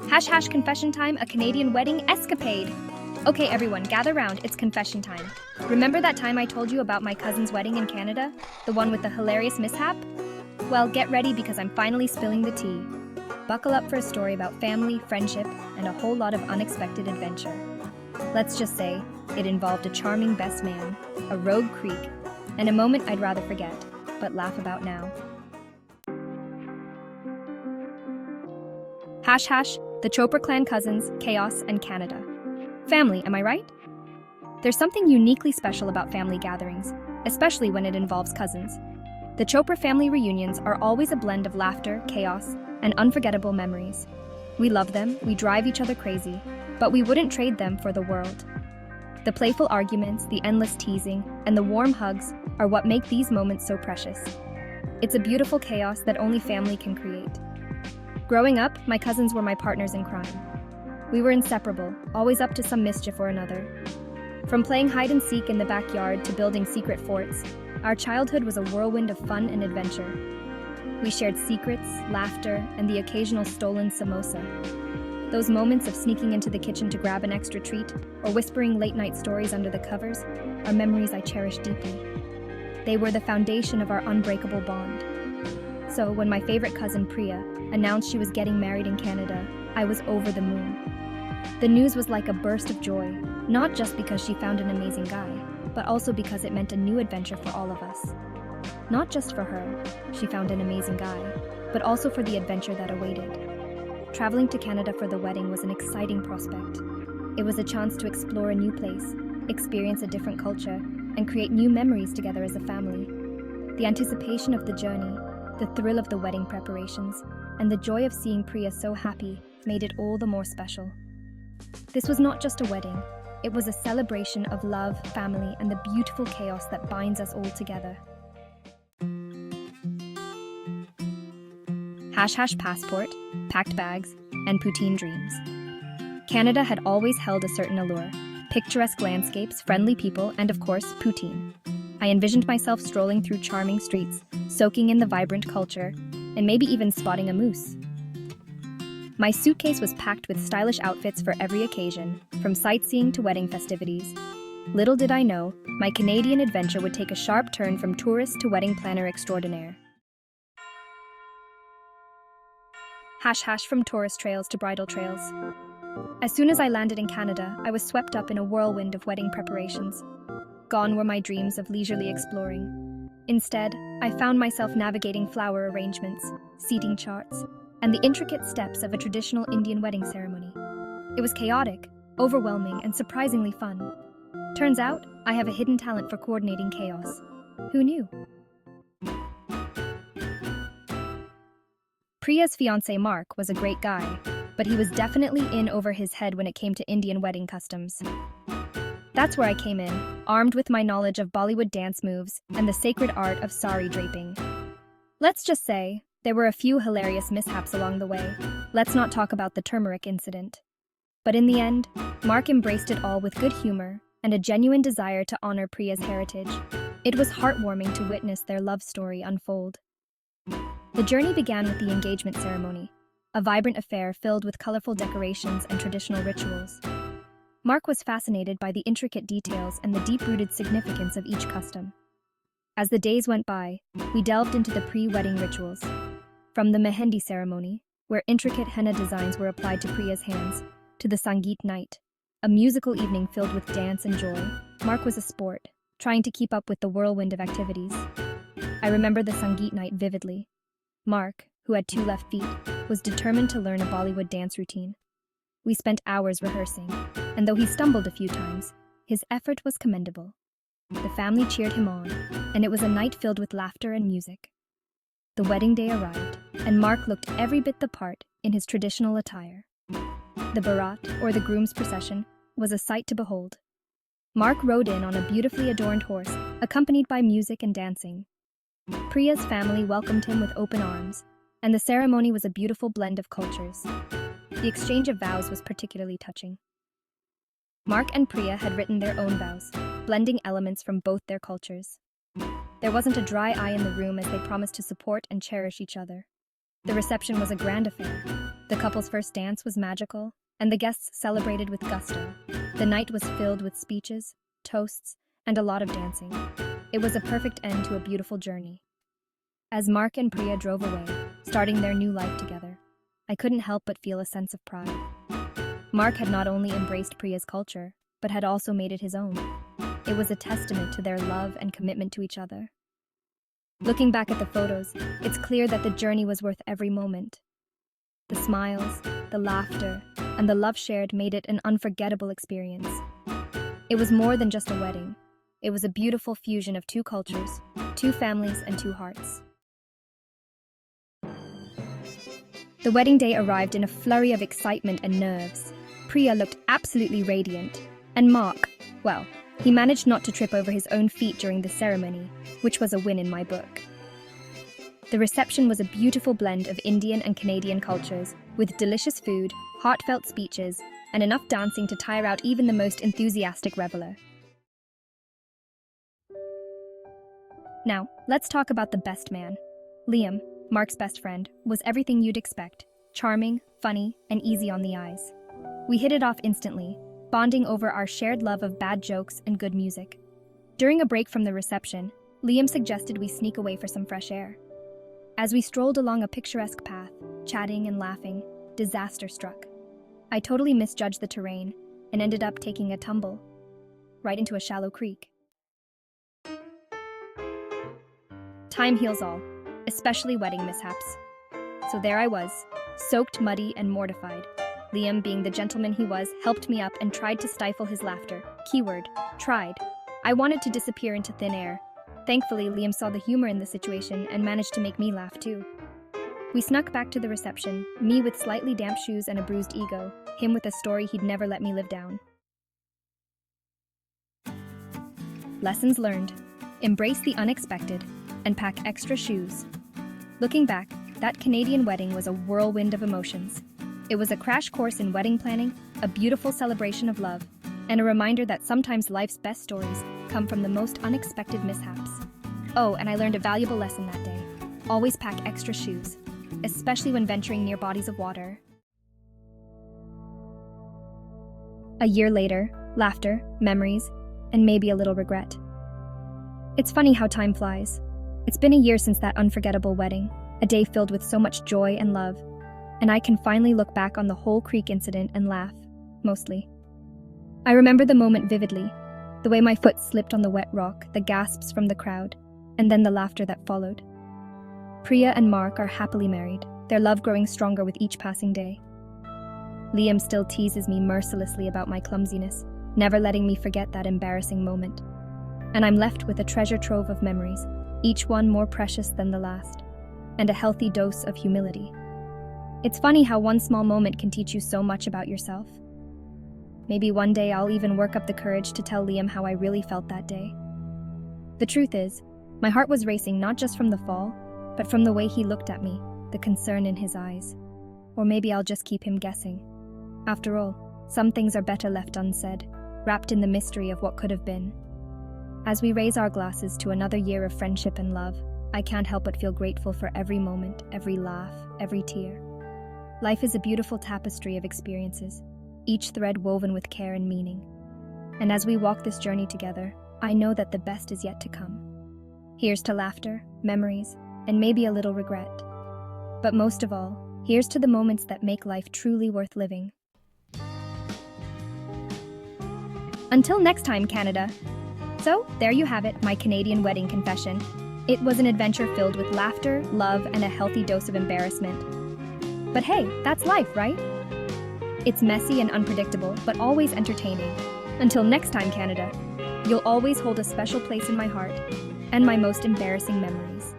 Hash hash confession time, a Canadian wedding escapade. Okay, everyone, gather round, it's confession time. Remember that time I told you about my cousin's wedding in Canada? The one with the hilarious mishap? Well, get ready because I'm finally spilling the tea. Buckle up for a story about family, friendship, and a whole lot of unexpected adventure. Let's just say, it involved a charming best man, a rogue creek, and a moment I'd rather forget, but laugh about now. Hash hash, the Chopra clan cousins, chaos, and Canada. Family, am I right? There's something uniquely special about family gatherings, especially when it involves cousins. The Chopra family reunions are always a blend of laughter, chaos, and unforgettable memories. We love them, we drive each other crazy, but we wouldn't trade them for the world. The playful arguments, the endless teasing, and the warm hugs are what make these moments so precious. It's a beautiful chaos that only family can create. Growing up, my cousins were my partners in crime. We were inseparable, always up to some mischief or another. From playing hide and seek in the backyard to building secret forts, our childhood was a whirlwind of fun and adventure. We shared secrets, laughter, and the occasional stolen samosa. Those moments of sneaking into the kitchen to grab an extra treat or whispering late-night stories under the covers are memories I cherish deeply. They were the foundation of our unbreakable bond. So when my favorite cousin Priya announced she was getting married in Canada, I was over the moon. The news was like a burst of joy, not just because she found an amazing guy, but also because it meant a new adventure for all of us. Not just for her, she found an amazing guy, but also for the adventure that awaited. Traveling to Canada for the wedding was an exciting prospect. It was a chance to explore a new place, experience a different culture, and create new memories together as a family. The anticipation of the journey, the thrill of the wedding preparations, and the joy of seeing Priya so happy made it all the more special. This was not just a wedding, it was a celebration of love, family, and the beautiful chaos that binds us all together. Hash hash passport, packed bags, and poutine dreams. Canada had always held a certain allure: picturesque landscapes, friendly people, and of course, poutine. I envisioned myself strolling through charming streets, soaking in the vibrant culture, and maybe even spotting a moose. My suitcase was packed with stylish outfits for every occasion, from sightseeing to wedding festivities. Little did I know, my Canadian adventure would take a sharp turn from tourist to wedding planner extraordinaire. Hash hash, from tourist trails to bridal trails. As soon as I landed in Canada, I was swept up in a whirlwind of wedding preparations. Gone were my dreams of leisurely exploring. Instead, I found myself navigating flower arrangements, seating charts, and the intricate steps of a traditional Indian wedding ceremony. It was chaotic, overwhelming, and surprisingly fun. Turns out, I have a hidden talent for coordinating chaos. Who knew? Priya's fiance Mark was a great guy, but he was definitely in over his head when it came to Indian wedding customs. That's where I came in, armed with my knowledge of Bollywood dance moves and the sacred art of sari draping. Let's just say, there were a few hilarious mishaps along the way. Let's not talk about the turmeric incident. But in the end, Mark embraced it all with good humor and a genuine desire to honor Priya's heritage. It was heartwarming to witness their love story unfold. The journey began with the engagement ceremony, a vibrant affair filled with colorful decorations and traditional rituals. Mark was fascinated by the intricate details and the deep-rooted significance of each custom. As the days went by, we delved into the pre-wedding rituals. From the mehendi ceremony, where intricate henna designs were applied to Priya's hands, to the Sangeet night, a musical evening filled with dance and joy. Mark was a sport, trying to keep up with the whirlwind of activities. I remember the Sangeet night vividly. Mark, who had 2 left feet, was determined to learn a Bollywood dance routine. We spent hours rehearsing, and though he stumbled a few times, his effort was commendable. The family cheered him on, and it was a night filled with laughter and music. The wedding day arrived, and Mark looked every bit the part in his traditional attire. The barat, or the groom's procession, was a sight to behold. Mark rode in on a beautifully adorned horse, accompanied by music and dancing. Priya's family welcomed him with open arms, and the ceremony was a beautiful blend of cultures. The exchange of vows was particularly touching. Mark and Priya had written their own vows, blending elements from both their cultures. There wasn't a dry eye in the room as they promised to support and cherish each other. The reception was a grand affair. The couple's first dance was magical, and the guests celebrated with gusto. The night was filled with speeches, toasts, and a lot of dancing. It was a perfect end to a beautiful journey. As Mark and Priya drove away, starting their new life together, I couldn't help but feel a sense of pride. Mark had not only embraced Priya's culture, but had also made it his own. It was a testament to their love and commitment to each other. Looking back at the photos, it's clear that the journey was worth every moment. The smiles, the laughter, and the love shared made it an unforgettable experience. It was more than just a wedding. It was a beautiful fusion of two cultures, two families, and two hearts. The wedding day arrived in a flurry of excitement and nerves. Priya looked absolutely radiant, and Mark, well, he managed not to trip over his own feet during the ceremony, which was a win in my book. The reception was a beautiful blend of Indian and Canadian cultures, with delicious food, heartfelt speeches, and enough dancing to tire out even the most enthusiastic reveler. Now, let's talk about the best man. Liam, Mark's best friend, was everything you'd expect: charming, funny, and easy on the eyes. We hit it off instantly, bonding over our shared love of bad jokes and good music. During a break from the reception, Liam suggested we sneak away for some fresh air. As we strolled along a picturesque path, chatting and laughing, disaster struck. I totally misjudged the terrain and ended up taking a tumble right into a shallow creek. Time heals all, especially wedding mishaps. So there I was, soaked, muddy, and mortified. Liam, being the gentleman he was, helped me up and tried to stifle his laughter. Keyword, tried. I wanted to disappear into thin air. Thankfully, Liam saw the humor in the situation and managed to make me laugh too. We snuck back to the reception, me with slightly damp shoes and a bruised ego, him with a story he'd never let me live down. Lessons learned. Embrace the unexpected and pack extra shoes. Looking back, that Canadian wedding was a whirlwind of emotions. It was a crash course in wedding planning, a beautiful celebration of love, and a reminder that sometimes life's best stories come from the most unexpected mishaps. Oh, and I learned a valuable lesson that day. Always pack extra shoes, especially when venturing near bodies of water. A year later, laughter, memories, and maybe a little regret. It's funny how time flies. It's been a year since that unforgettable wedding, a day filled with so much joy and love, and I can finally look back on the whole creek incident and laugh, mostly. I remember the moment vividly, the way my foot slipped on the wet rock, the gasps from the crowd, and then the laughter that followed. Priya and Mark are happily married, their love growing stronger with each passing day. Liam still teases me mercilessly about my clumsiness, never letting me forget that embarrassing moment. And I'm left with a treasure trove of memories, each one more precious than the last, and a healthy dose of humility. It's funny how one small moment can teach you so much about yourself. Maybe one day I'll even work up the courage to tell Liam how I really felt that day. The truth is, my heart was racing not just from the fall, but from the way he looked at me, the concern in his eyes. Or maybe I'll just keep him guessing. After all, some things are better left unsaid, wrapped in the mystery of what could have been. As we raise our glasses to another year of friendship and love, I can't help but feel grateful for every moment, every laugh, every tear. Life is a beautiful tapestry of experiences, each thread woven with care and meaning. And as we walk this journey together, I know that the best is yet to come. Here's to laughter, memories, and maybe a little regret. But most of all, here's to the moments that make life truly worth living. Until next time, Canada. So, there you have it, my Canadian wedding confession. It was an adventure filled with laughter, love, and a healthy dose of embarrassment. But hey, that's life, right? It's messy and unpredictable, but always entertaining. Until next time, Canada, you'll always hold a special place in my heart and my most embarrassing memories.